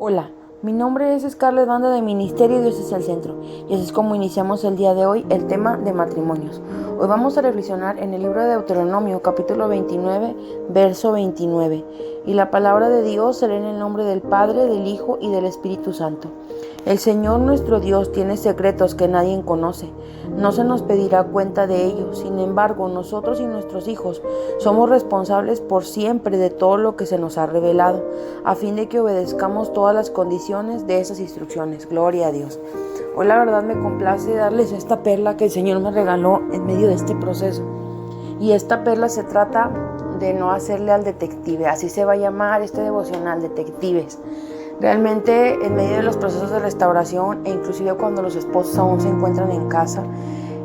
Hola, mi nombre es Scarlett Banda de Ministerio Dios es el Centro y así es como iniciamos el día de hoy el tema de matrimonios. Hoy vamos a reflexionar en el libro de Deuteronomio capítulo 29, verso 29 y la palabra de Dios se lee en el nombre del Padre, del Hijo y del Espíritu Santo. El Señor nuestro Dios tiene secretos que nadie conoce. No se nos pedirá cuenta de ellos. Sin embargo, nosotros y nuestros hijos somos responsables por siempre de todo lo que se nos ha revelado, a fin de que obedezcamos todas las condiciones de esas instrucciones. Gloria a Dios. Hoy la verdad me complace darles esta perla que el Señor me regaló en medio de este proceso. Y esta perla se trata de no hacerle al detective. Así se va a llamar este devocional, detectives. Realmente en medio de los procesos de restauración e inclusive cuando los esposos aún se encuentran en casa,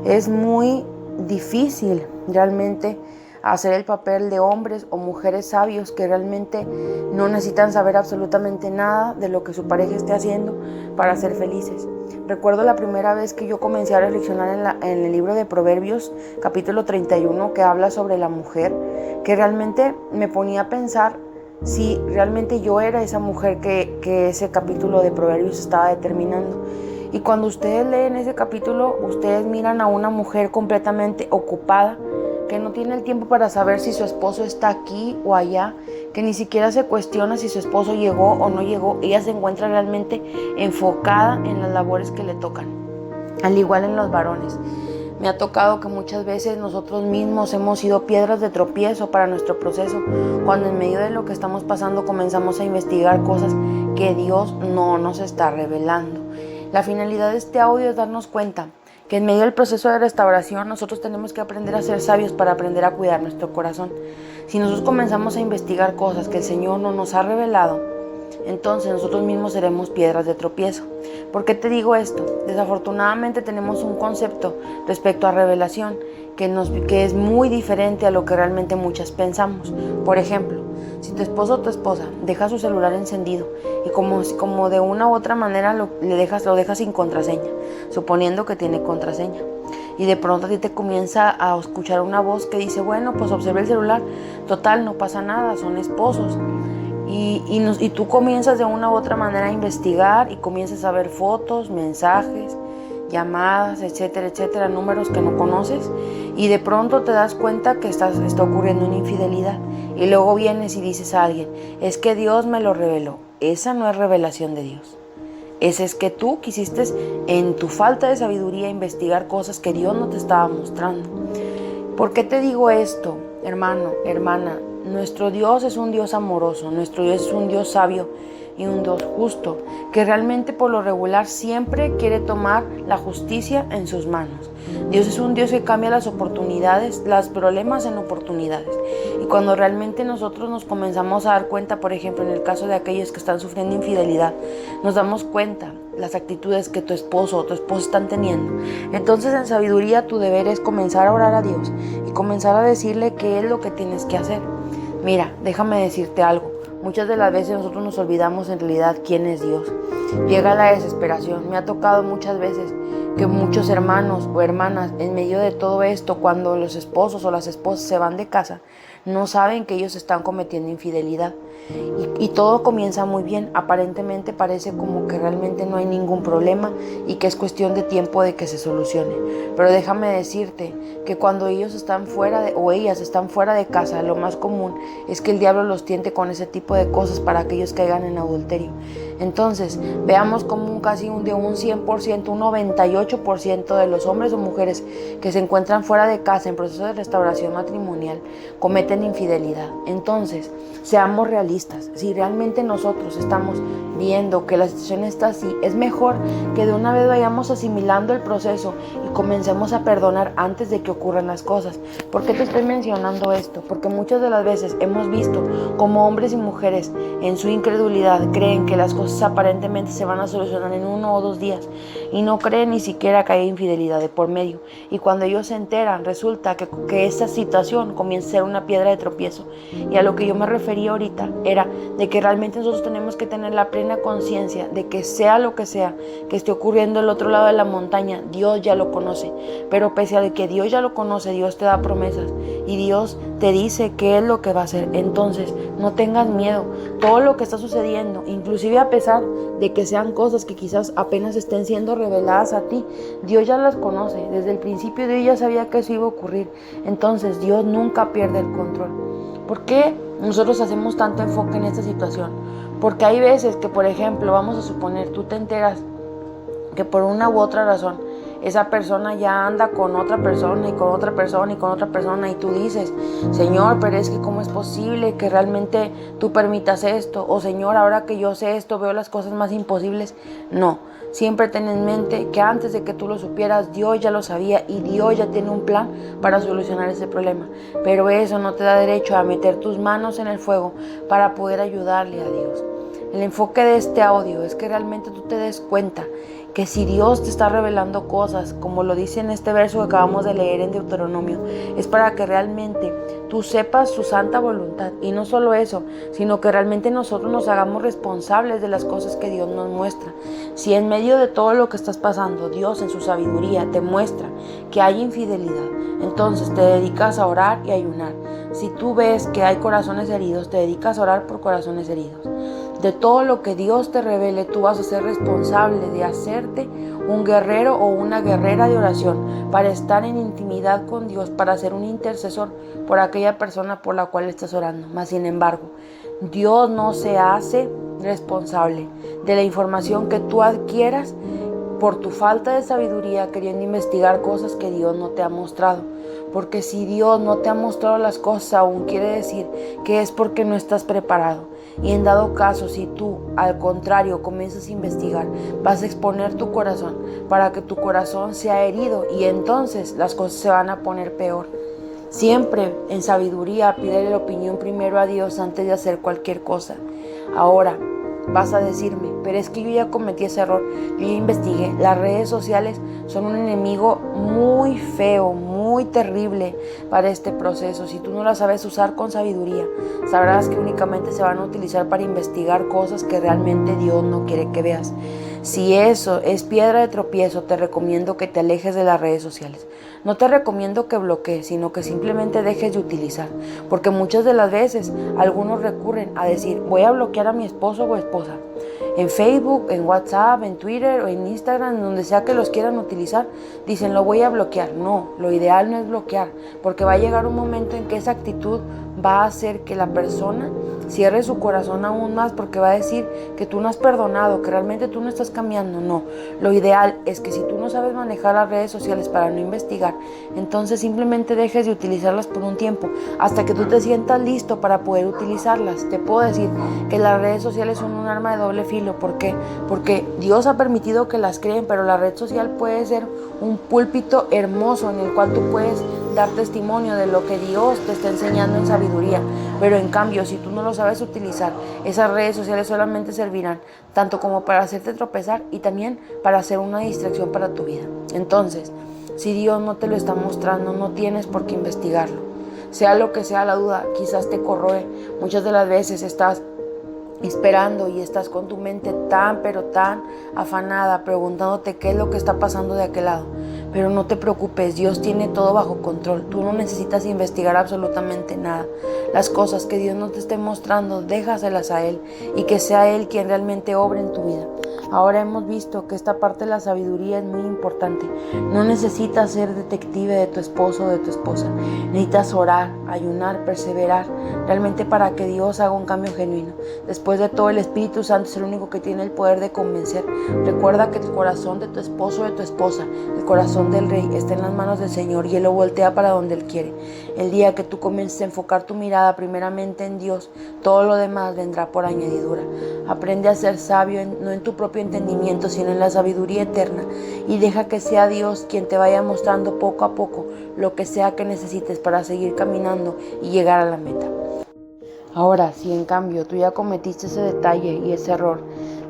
es muy difícil realmente hacer el papel de hombres o mujeres sabios que realmente no necesitan saber absolutamente nada de lo que su pareja esté haciendo para ser felices. Recuerdo la primera vez que yo comencé a reflexionar en el libro de Proverbios, capítulo 31, que habla sobre la mujer, que realmente me ponía a pensar si realmente yo era esa mujer que ese capítulo de Proverbios estaba determinando. Y cuando ustedes leen ese capítulo, ustedes miran a una mujer completamente ocupada, que no tiene el tiempo para saber si su esposo está aquí o allá, que ni siquiera se cuestiona si su esposo llegó o no llegó. Ella se encuentra realmente enfocada en las labores que le tocan, al igual en los varones. Me ha tocado que muchas veces nosotros mismos hemos sido piedras de tropiezo para nuestro proceso, cuando en medio de lo que estamos pasando comenzamos a investigar cosas que Dios no nos está revelando. La finalidad de este audio es darnos cuenta que en medio del proceso de restauración nosotros tenemos que aprender a ser sabios para aprender a cuidar nuestro corazón. Si nosotros comenzamos a investigar cosas que el Señor no nos ha revelado, entonces nosotros mismos seremos piedras de tropiezo. ¿Por qué te digo esto? Desafortunadamente tenemos un concepto respecto a revelación que es muy diferente a lo que realmente muchas pensamos. Por ejemplo, si tu esposo o tu esposa deja su celular encendido y como de una u otra manera lo dejas sin contraseña, suponiendo que tiene contraseña, y de pronto a ti te comienza a escuchar una voz que dice, bueno, pues observe el celular, total, no pasa nada, son esposos. Y tú comienzas de una u otra manera a investigar y comienzas a ver fotos, mensajes, llamadas, etcétera, etcétera, números que no conoces, y de pronto te das cuenta que está ocurriendo una infidelidad, y luego vienes y dices a alguien, es que Dios me lo reveló. Esa no es revelación de Dios. Ese es que tú quisiste en tu falta de sabiduría investigar cosas que Dios no te estaba mostrando. ¿Por qué te digo esto, hermano, hermana? Nuestro Dios es un Dios amoroso, nuestro Dios es un Dios sabio y un Dios justo, que realmente por lo regular siempre quiere tomar la justicia en sus manos. Dios es un Dios que cambia las oportunidades, los problemas en oportunidades. Y cuando realmente nosotros nos comenzamos a dar cuenta, por ejemplo, en el caso de aquellos que están sufriendo infidelidad, nos damos cuenta las actitudes que tu esposo o tu esposa están teniendo. Entonces, en sabiduría, tu deber es comenzar a orar a Dios y comenzar a decirle qué es lo que tienes que hacer. Mira, déjame decirte algo. Muchas de las veces nosotros nos olvidamos en realidad quién es Dios. Llega la desesperación. Me ha tocado muchas veces que muchos hermanos o hermanas en medio de todo esto, cuando los esposos o las esposas se van de casa, no saben que ellos están cometiendo infidelidad. Y todo comienza muy bien. Aparentemente parece como que realmente no hay ningún problema y que es cuestión de tiempo de que se solucione. Pero déjame decirte que cuando ellos están o ellas están fuera de casa, lo más común es que el diablo los tiente con ese tipo de cosas para que ellos caigan en adulterio. Entonces, veamos como de un 100%, un 98% de los hombres o mujeres que se encuentran fuera de casa en proceso de restauración matrimonial cometen infidelidad. Entonces, seamos realistas. Si realmente nosotros estamos viendo que la situación está así, es mejor que de una vez vayamos asimilando el proceso y comencemos a perdonar antes de que ocurran las cosas. ¿Por qué te estoy mencionando esto? Porque muchas de las veces hemos visto como hombres y mujeres en su incredulidad creen que las cosas aparentemente se van a solucionar en 1 o 2 días y no creen ni siquiera que hay infidelidad de por medio. Y cuando ellos se enteran, resulta que esa situación comienza a ser una piedra de tropiezo. Y a lo que yo me refería ahorita era de que realmente nosotros tenemos que tener la plena conciencia de que sea lo que sea que esté ocurriendo al otro lado de la montaña, Dios ya lo conoce. Pero pese a que Dios ya lo conoce, Dios te da promesas y Dios te dice qué es lo que va a hacer. Entonces, no tengas miedo. Todo lo que está sucediendo, inclusive a pesar pesar de que sean cosas que quizás apenas estén siendo reveladas a ti, Dios ya las conoce. Desde el principio Dios ya sabía que eso iba a ocurrir. Entonces Dios nunca pierde el control. ¿Por qué nosotros hacemos tanto enfoque en esta situación? Porque hay veces que, por ejemplo, vamos a suponer, tú te enteras que por una u otra razón esa persona ya anda con otra persona y con otra persona y con otra persona, y tú dices: Señor, pero es que ¿cómo es posible que realmente tú permitas esto? O Señor, ahora que yo sé esto, veo las cosas más imposibles. No, siempre ten en mente que antes de que tú lo supieras, Dios ya lo sabía y Dios ya tiene un plan para solucionar ese problema. Pero eso no te da derecho a meter tus manos en el fuego para poder ayudarle a Dios. El enfoque de este audio es que realmente tú te des cuenta que si Dios te está revelando cosas, como lo dice en este verso que acabamos de leer en Deuteronomio, es para que realmente tú sepas su santa voluntad. Y no solo eso, sino que realmente nosotros nos hagamos responsables de las cosas que Dios nos muestra. Si en medio de todo lo que estás pasando, Dios en su sabiduría te muestra que hay infidelidad, entonces te dedicas a orar y ayunar. Si tú ves que hay corazones heridos, te dedicas a orar por corazones heridos. De todo lo que Dios te revele, tú vas a ser responsable de hacerte un guerrero o una guerrera de oración para estar en intimidad con Dios, para ser un intercesor por aquella persona por la cual estás orando. Mas, sin embargo, Dios no se hace responsable de la información que tú adquieras por tu falta de sabiduría queriendo investigar cosas que Dios no te ha mostrado. Porque si Dios no te ha mostrado las cosas aún, quiere decir que es porque no estás preparado. Y en dado caso, si tú al contrario comienzas a investigar, vas a exponer tu corazón para que tu corazón sea herido, y entonces las cosas se van a poner peor. Siempre en sabiduría pídele la opinión primero a Dios antes de hacer cualquier cosa. Ahora vas a decirme: pero es que yo ya cometí ese error, yo ya investigué. Las redes sociales son un enemigo muy feo, muy terrible para este proceso. Si tú no las sabes usar con sabiduría, sabrás que únicamente se van a utilizar para investigar cosas que realmente Dios no quiere que veas. Si eso es piedra de tropiezo, te recomiendo que te alejes de las redes sociales. No te recomiendo que bloquees, sino que simplemente dejes de utilizar. Porque muchas de las veces algunos recurren a decir: voy a bloquear a mi esposo o esposa. En Facebook, en WhatsApp, en Twitter o en Instagram, donde sea que los quieran utilizar, dicen: lo voy a bloquear. No, lo ideal no es bloquear, porque va a llegar un momento en que esa actitud va a hacer que la persona cierre su corazón aún más, porque va a decir que tú no has perdonado, que realmente tú no estás cambiando. No, lo ideal es que si tú no sabes manejar las redes sociales para no investigar, entonces simplemente dejes de utilizarlas por un tiempo, hasta que tú te sientas listo para poder utilizarlas. Te puedo decir que las redes sociales son un arma de doble filo. ¿Por qué? Porque Dios ha permitido que las creen, pero la red social puede ser un púlpito hermoso en el cual tú puedes dar testimonio de lo que Dios te está enseñando en sabiduría. Pero en cambio, si tú no lo sabes utilizar, esas redes sociales solamente servirán tanto como para hacerte tropezar y también para hacer una distracción para tu vida. Entonces, si Dios no te lo está mostrando, no tienes por qué investigarlo. Sea lo que sea la duda, quizás te corroe. Muchas de las veces estás esperando y estás con tu mente tan pero tan afanada, preguntándote qué es lo que está pasando de aquel lado. Pero no te preocupes, Dios tiene todo bajo control. Tú no necesitas investigar absolutamente nada. Las cosas que Dios no te esté mostrando, déjaselas a Él, y que sea Él quien realmente obre en tu vida. Ahora hemos visto que esta parte de la sabiduría es muy importante. No necesitas ser detective de tu esposo o de tu esposa. Necesitas orar, ayunar, perseverar, realmente para que Dios haga un cambio genuino. Después de todo, el Espíritu Santo es el único que tiene el poder de convencer. Recuerda que el corazón de tu esposo o de tu esposa, el corazón del Rey, está en las manos del Señor, y Él lo voltea para donde Él quiere. El día que tú comiences a enfocar tu mirada primeramente en Dios, todo lo demás vendrá por añadidura. Aprende a ser sabio, no en tu propio entendimiento, sino en la sabiduría eterna, y deja que sea Dios quien te vaya mostrando poco a poco lo que sea que necesites para seguir caminando y llegar a la meta. Ahora, si en cambio tú ya cometiste ese detalle y ese error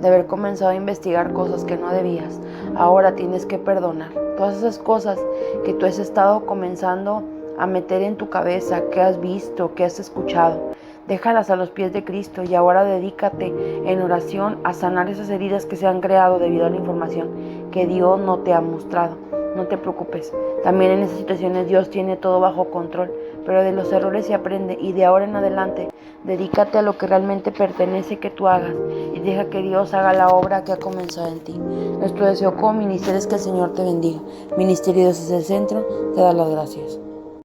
de haber comenzado a investigar cosas que no debías, ahora tienes que perdonar todas esas cosas que tú has estado comenzando a meter en tu cabeza, que has visto, que has escuchado. Déjalas a los pies de Cristo, y ahora dedícate en oración a sanar esas heridas que se han creado debido a la información que Dios no te ha mostrado. no te preocupes. También en esas situaciones Dios tiene todo bajo control, pero de los errores se aprende y de ahora en adelante dedícate a lo que realmente pertenece que tú hagas y deja que Dios haga la obra que ha comenzado en ti. Nuestro deseo como ministerio es que el Señor te bendiga. Ministerio Dios es el centro, te da las gracias.